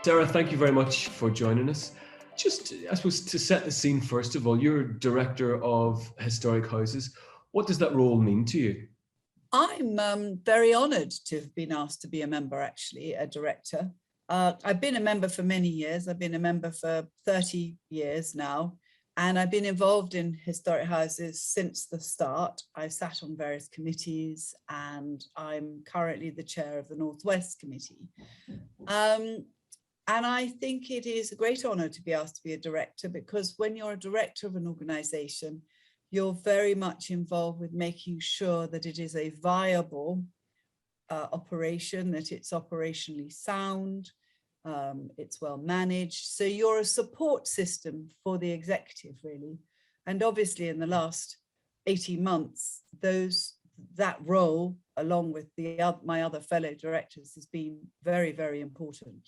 Sarah, thank you very much for joining us. Just, I suppose, to set the scene, first of all, you're Director of Historic Houses. What does that role mean to you? I'm very honoured to have been asked to be a member, actually, a director. I've been a member for many years. I've been a member for 30 years now, and I've been involved in historic houses since the start. I've sat on various committees, and I'm currently the chair of the Northwest Committee. And I think it is a great honour to be asked to be a director, because when you're a director of an organisation, you're very much involved with making sure that it is a viable operation, that it's operationally sound, it's well managed. So you're a support system for the executive, really. And obviously in the last 18 months, that role, along with my other fellow directors, has been very, very important.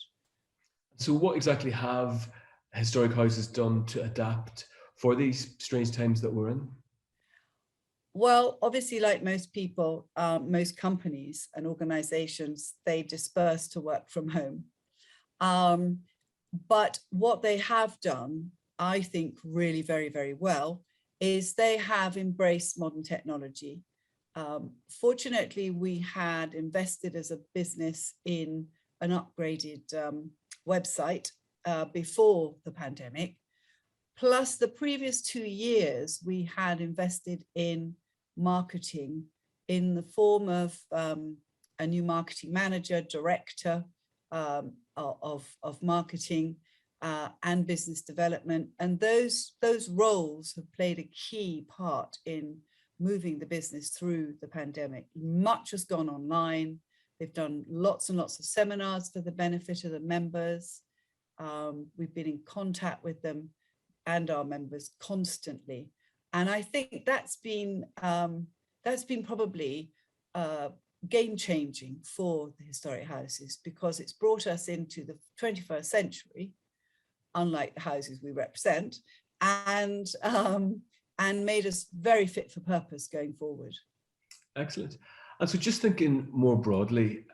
So what exactly have historic houses done to adapt for these strange times that we're in? Well, obviously, like most people, most companies and organizations, they disperse to work from home. But what they have done, I think really very, very well, is they have embraced modern technology. Fortunately, we had invested as a business in an upgraded website before the pandemic. Plus, the previous 2 years, we had invested in marketing in the form of a new marketing manager, director of marketing and business development. And those roles have played a key part in moving the business through the pandemic. Much has gone online. They've done lots and lots of seminars for the benefit of the members. We've been in contact with them and our members constantly. And I think that's been probably game-changing for the historic houses, because it's brought us into the 21st century, unlike the houses we represent, and made us very fit for purpose going forward. Excellent. And so just thinking more broadly,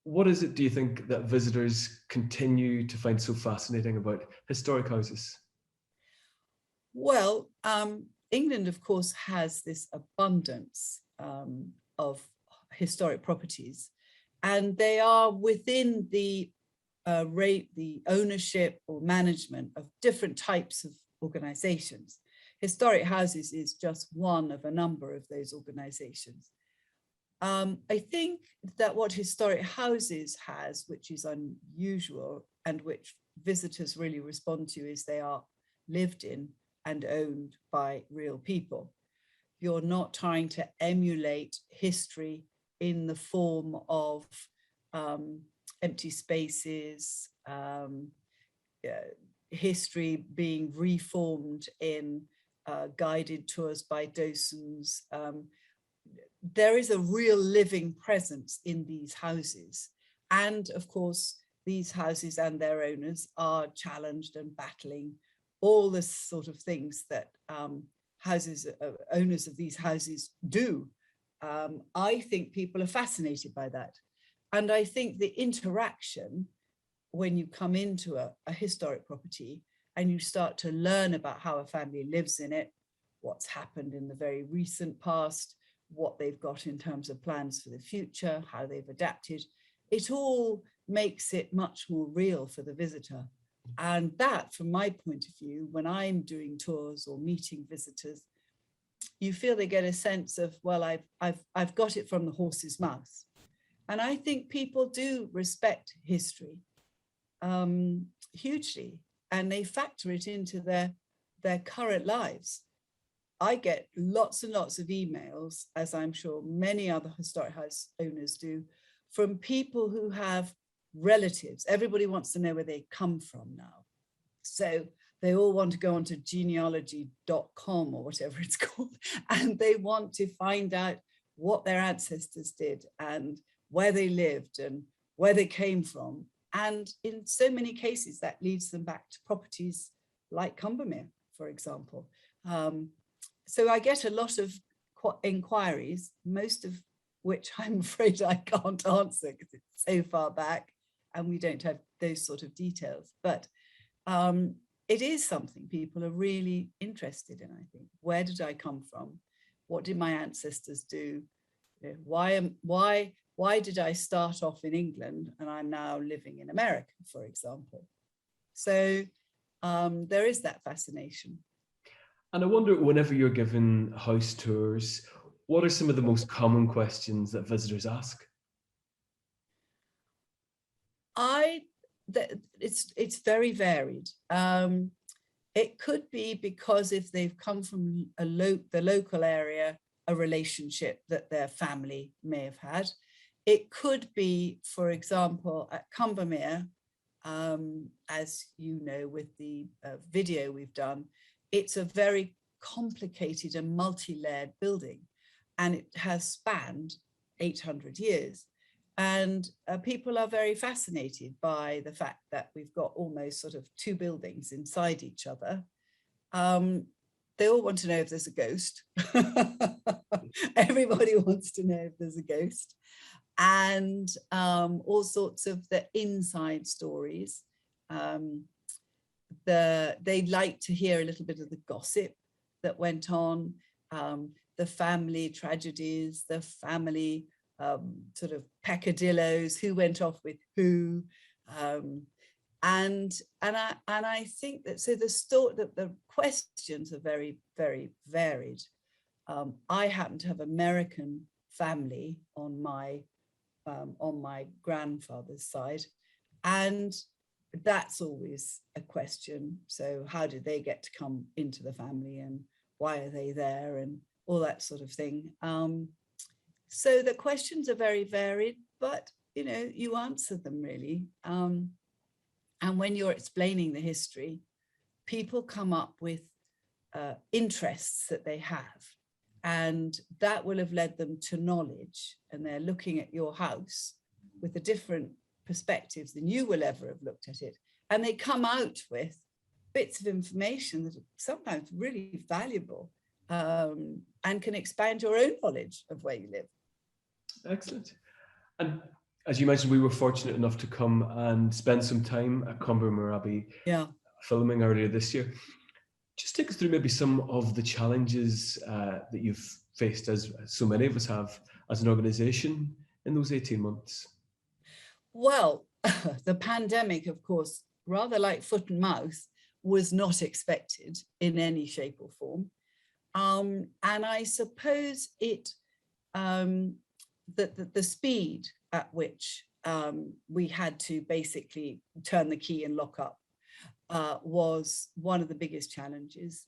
what is it, do you think, that visitors continue to find so fascinating about historic houses? Well, England, of course, has this abundance of historic properties, and they are within the ownership or management of different types of organizations. Historic houses is just one of a number of those organizations. I think that what historic houses has, which is unusual and which visitors really respond to, is they are lived in and owned by real people. You're not trying to emulate history in the form of empty spaces, history being reformed in guided tours by docents. There is a real living presence in these houses. And of course, these houses and their owners are challenged and battling all the sort of things that owners of these houses do. I think people are fascinated by that. And I think the interaction, when you come into a historic property and you start to learn about how a family lives in it, what's happened in the very recent past, what they've got in terms of plans for the future, how they've adapted, it all makes it much more real for the visitor. And that, from my point of view, when I'm doing tours or meeting visitors, you feel they get a sense of, well, I've got it from the horse's mouth. And I think people do respect history hugely, and they factor it into their current lives. I get lots and lots of emails, as I'm sure many other historic house owners do, from people who have relatives. Everybody wants to know where they come from now. So they all want to go onto genealogy.com or whatever it's called, and they want to find out what their ancestors did and where they lived and where they came from. And in so many cases, that leads them back to properties like Combermere, for example. So I get a lot of inquiries, most of which I'm afraid I can't answer because it's so far back. and we don't have those sort of details. But it is something people are really interested in, I think. Where did I come from? What did my ancestors do? You know, why did I start off in England and I'm now living in America, for example? So there is that fascination. And I wonder, whenever you're given house tours, what are some of the most common questions that visitors ask? It's very varied. It could be because if they've come from the local area, a relationship that their family may have had. It could be, for example, at Combermere, as you know, with the video we've done, it's a very complicated and multi-layered building, and it has spanned 800 years. And people are very fascinated by the fact that we've got almost sort of two buildings inside each other. They all want to know if there's a ghost. Everybody wants to know if there's a ghost. And all sorts of the inside stories. They like to hear a little bit of the gossip that went on, the family tragedies, the family sort of peccadillos, who went off with who, and I think that so the questions are very, very varied. I happen to have American family on my grandfather's side, and that's always a question. So how did they get to come into the family, and why are they there, and all that sort of thing. So the questions are very varied, but you know, you answer them really. And when you're explaining the history, people come up with interests that they have, and that will have led them to knowledge, and they're looking at your house with a different perspectives than you will ever have looked at it. And they come out with bits of information that are sometimes really valuable, and can expand your own knowledge of where you live. Excellent. And as you mentioned, we were fortunate enough to come and spend some time at Combermere Abbey, filming earlier this year. Just take us through maybe some of the challenges that you've faced, as so many of us have, as an organisation in those 18 months. Well, the pandemic, of course, rather like foot and mouth, was not expected in any shape or form. And I suppose it, the speed at which we had to basically turn the key and lock up was one of the biggest challenges,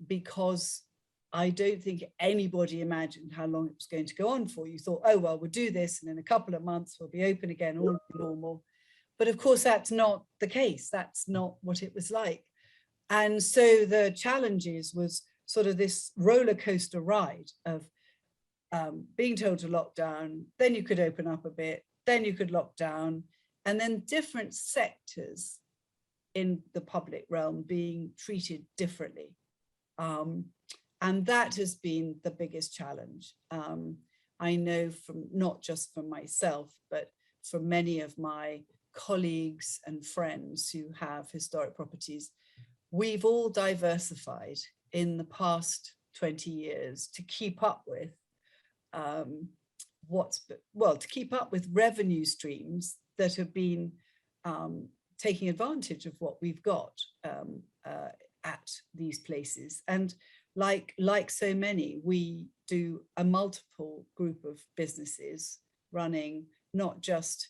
because I don't think anybody imagined how long it was going to go on for. You thought, oh, well, we'll do this, and in a couple of months we'll be open again, all normal. But of course, that's not the case. That's not what it was like. And so the challenges was sort of this roller coaster ride of being told to lock down, then you could open up a bit, then you could lock down, and then different sectors in the public realm being treated differently. And that has been the biggest challenge. I know from not just from myself, but from many of my colleagues and friends who have historic properties, we've all diversified in the past 20 years to keep up with to keep up with revenue streams that have been taking advantage of what we've got at these places. And like so many, we do a multiple group of businesses running not just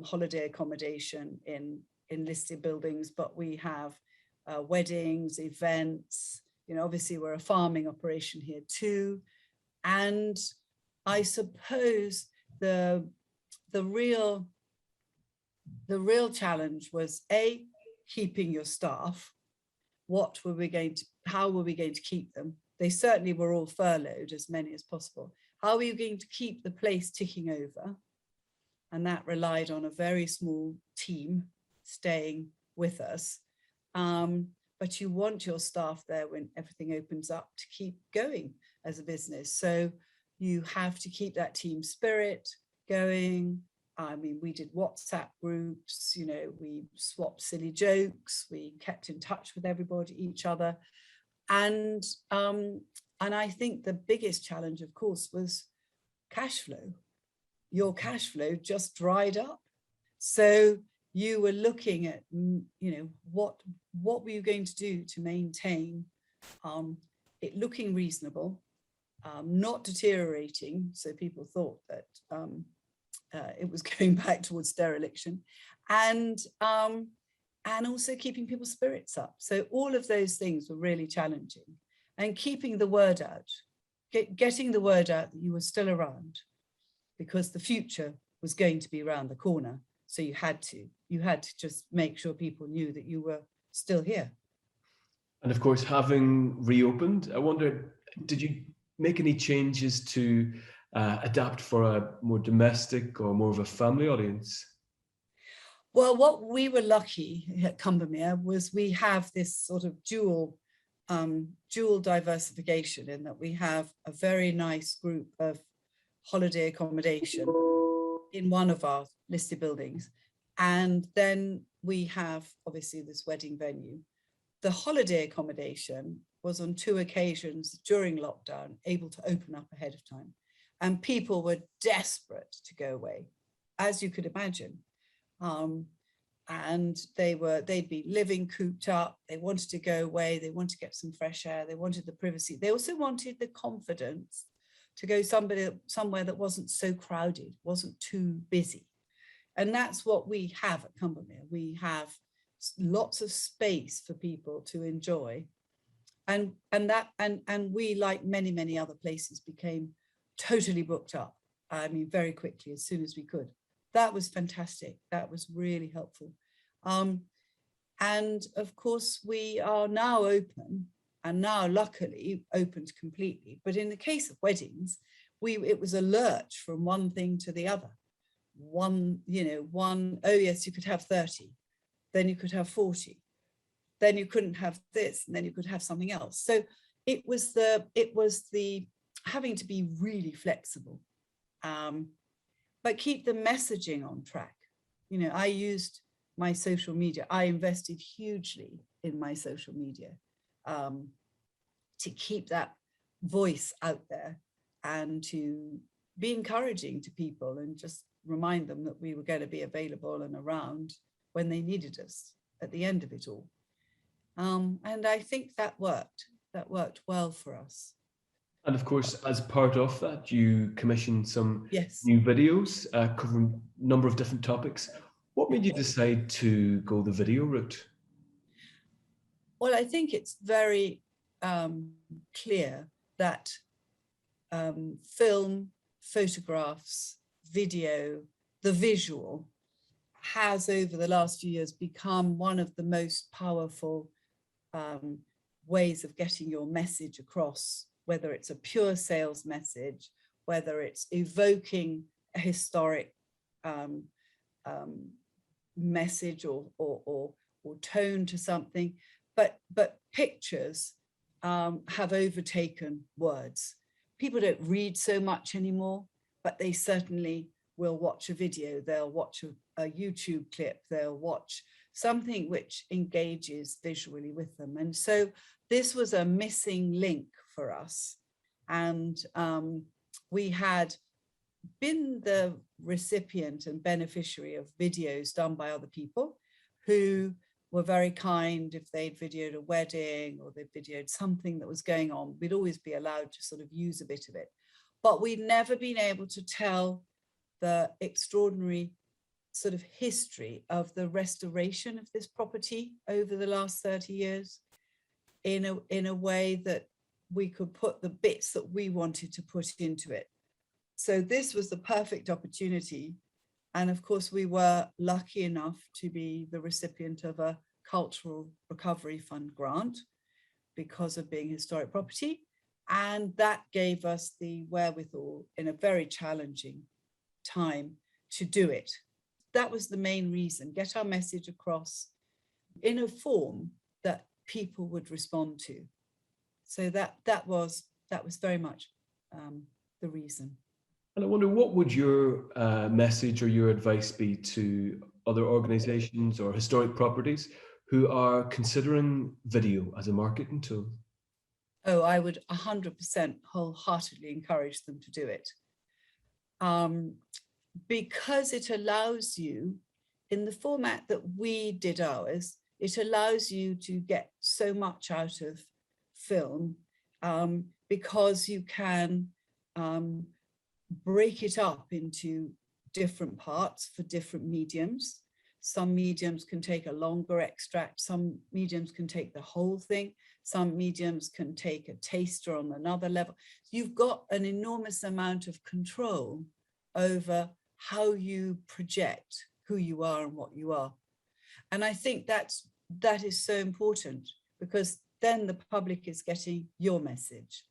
holiday accommodation in listed buildings, but we have weddings, events, you know, obviously we're a farming operation here too. And I suppose the real challenge was keeping your staff. How were we going to keep them? They certainly were all furloughed, as many as possible. How are you going to keep the place ticking over? And that relied on a very small team staying with us. But you want your staff there when everything opens up to keep going as a business. So you have to keep that team spirit going. I mean, we did WhatsApp groups, you know, we swapped silly jokes, we kept in touch with everybody, each other. And I think the biggest challenge, of course, was cash flow. Your cash flow just dried up. So you were looking at, you know, what were you going to do to maintain it looking reasonable, not deteriorating, so people thought that it was going back towards dereliction, and also keeping people's spirits up. So all of those things were really challenging, and keeping the word out, getting the word out that you were still around, because the future was going to be around the corner. So you had to just make sure people knew that you were still here. And of course, having reopened, I wonder, did you make any changes to adapt for a more domestic or more of a family audience? Well, what we were lucky at Combermere was we have this sort of dual diversification, in that we have a very nice group of holiday accommodation in one of our listed buildings. And then we have obviously this wedding venue. The holiday accommodation was on 2 occasions during lockdown able to open up ahead of time. And people were desperate to go away, as you could imagine. And they'd be living cooped up. They wanted to go away. They wanted to get some fresh air. They wanted the privacy. They also wanted the confidence to go somewhere that wasn't so crowded, wasn't too busy. And that's what we have at Combermere. We have lots of space for people to enjoy. And we, like many other places, became totally booked up. I mean, very quickly, as soon as we could. That was fantastic. That was really helpful. And of course, we are now open, and now luckily opened completely. But in the case of weddings, it was a lurch from one thing to the other. Oh yes, you could have 30, then you could have 40, then you couldn't have this, and then you could have something else. So it was the having to be really flexible, but keep the messaging on track. You know, I used my social media. I invested hugely in my social media to keep that voice out there, and to be encouraging to people, and just remind them that we were going to be available and around when they needed us at the end of it all. And I think that worked well for us. And of course, as part of that, you commissioned some new videos covering a number of different topics. What made you decide to go the video route? Well, I think it's very clear that film, photographs, video, the visual has over the last few years become one of the most powerful ways of getting your message across, whether it's a pure sales message, whether it's evoking a historic message or tone to something, but pictures have overtaken words. People don't read so much anymore, but they certainly will watch a video, they'll watch a YouTube clip, they'll watch something which engages visually with them. And so this was a missing link for us. And we had been the recipient and beneficiary of videos done by other people who were very kind. If they'd videoed a wedding or they videoed something that was going on, we'd always be allowed to sort of use a bit of it. But we'd never been able to tell the extraordinary sort of history of the restoration of this property over the last 30 years in a way that we could put the bits that we wanted to put into it. So this was the perfect opportunity. And of course, we were lucky enough to be the recipient of a Cultural Recovery Fund grant because of being historic property. And that gave us the wherewithal in a very challenging time to do it. That was the main reason, get our message across in a form that people would respond to. So that was very much the reason. And I wonder, what would your message or your advice be to other organizations or historic properties who are considering video as a marketing tool? Oh, I would 100% wholeheartedly encourage them to do it. Because it allows you, in the format that we did ours, it allows you to get so much out of film, because you can break it up into different parts for different mediums. Some mediums can take a longer extract, some mediums can take the whole thing, some mediums can take a taster on another level. You've got an enormous amount of control over how you project who you are and what you are. And I think that is so important, because then the public is getting your message,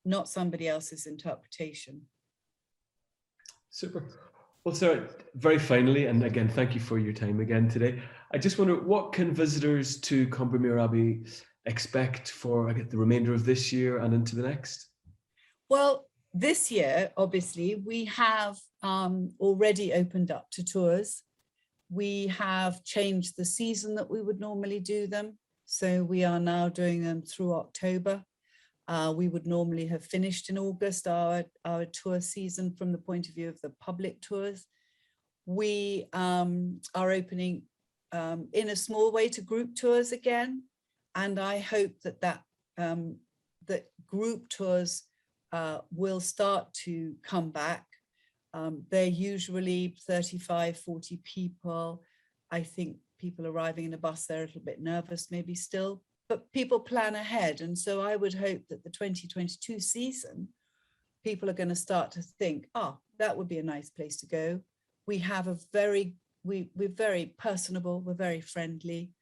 not somebody else's interpretation. Super. Well, Sarah, very finally, and again, thank you for your time again today. I just wonder, what can visitors to Combermere Abbey expect for the remainder of this year and into the next? Well, this year, obviously, we have already opened up to tours. We have changed the season that we would normally do them. So we are now doing them through October. We would normally have finished in August our tour season from the point of view of the public tours. We are opening in a small way to group tours again. And I hope that group tours will start to come back. They're usually 35, 40 people. I think people arriving in a bus, they're a little bit nervous maybe still, but people plan ahead. And so I would hope that the 2022 season, people are going to start to think, oh, that would be a nice place to go. We have we're very personable, we're very friendly.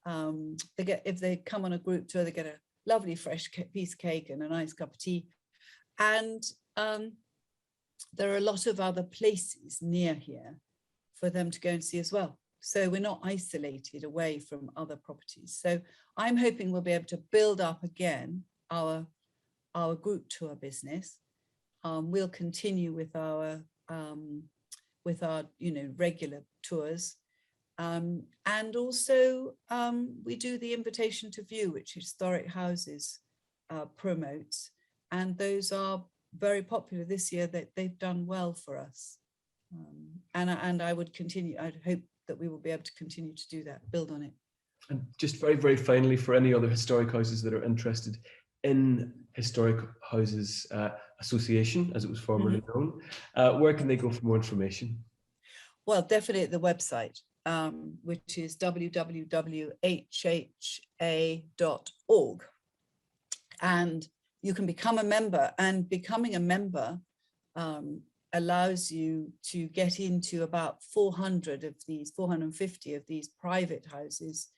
If they come on a group tour, they get a lovely fresh piece of cake and a nice cup of tea. And there are a lot of other places near here for them to go and see as well. So we're not isolated away from other properties. So I'm hoping we'll be able to build up again our group tour business. We'll continue with our regular tours. And also we do the invitation to view, which Historic Houses promotes. And those are very popular this year. That they've done well for us. And I would continue, I'd hope that we will be able to continue to do that, build on it. And just very, very finally, for any other historic houses that are interested in Historic Houses Association, as it was formerly known, where can they go for more information? Well, definitely at the website, which is www.hha.org. And you can become a member, and becoming a member allows you to get into about 450 of these private houses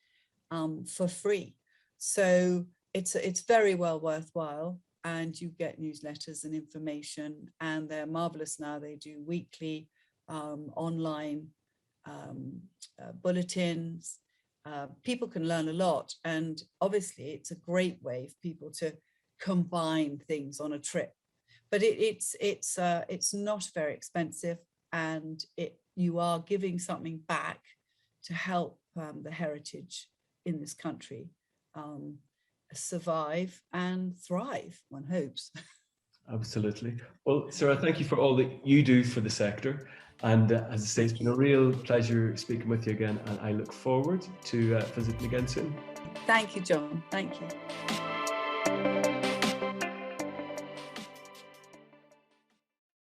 for free. So it's very well worthwhile, and you get newsletters and information, and they're marvelous now. They do weekly online bulletins. People can learn a lot, and obviously it's a great way for people to combine things on a trip. But it's not very expensive, and you are giving something back to help the heritage in this country survive and thrive, one hopes. Absolutely. Well, Sarah, thank you for all that you do for the sector. And as I say, it's been a real pleasure speaking with you again, and I look forward to visiting again soon. Thank you, John. Thank you.